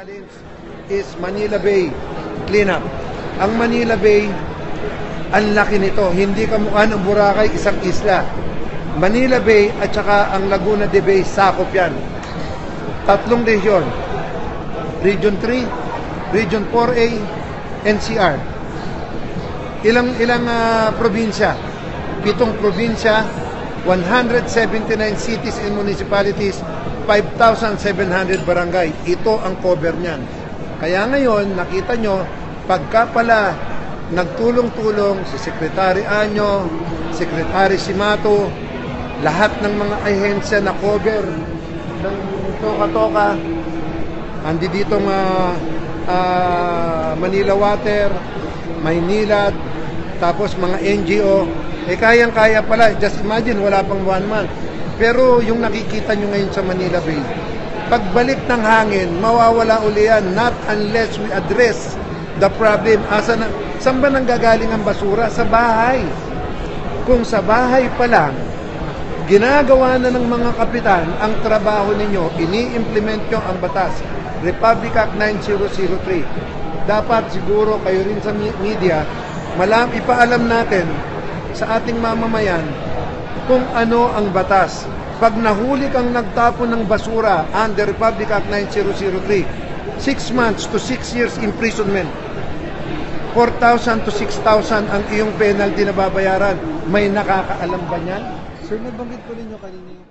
challenge is Manila Bay cleanup. Ang Manila Bay, ang laki nito. Hindi kamukha ng Boracay, isang isla. Manila Bay at saka ang Laguna de Bay, sakop yan. Tatlong region. Region 3, Region 4A, NCR. Ilang probinsya? 7 probinsya, 179 cities and municipalities, 5,700 barangay. Ito ang cover niyan. Kaya ngayon, nakita nyo, pagka pala nagtulong-tulong si Secretary Anyo, Secretary Simato, lahat ng mga ahensya na cover ng toka-toka, andi dito Manila Water, Maynilad, tapos mga NGO, kayang-kaya pala. Just imagine, wala pang 1 month. Pero yung nakikita nyo ngayon sa Manila Bay, pagbalik ng hangin, mawawala uli yan, not unless we address the problem. Saan ba nanggagaling ang basura? Sa bahay. Kung sa bahay pa lang, ginagawa na ng mga kapitan ang trabaho ninyo, ini-implement nyo ang batas. Republic Act 9003. Dapat siguro kayo rin sa media, ipaalam natin sa ating mamamayan kung ano ang batas. Pag nahuli kang nagtapon ng basura under Republic Act 9003, 6 months to 6 years imprisonment. 4,000 to 6,000 ang iyong penalty na babayaran. May nakakaalam ba niyan? Sir, nabanggit ko ninyo kanina yung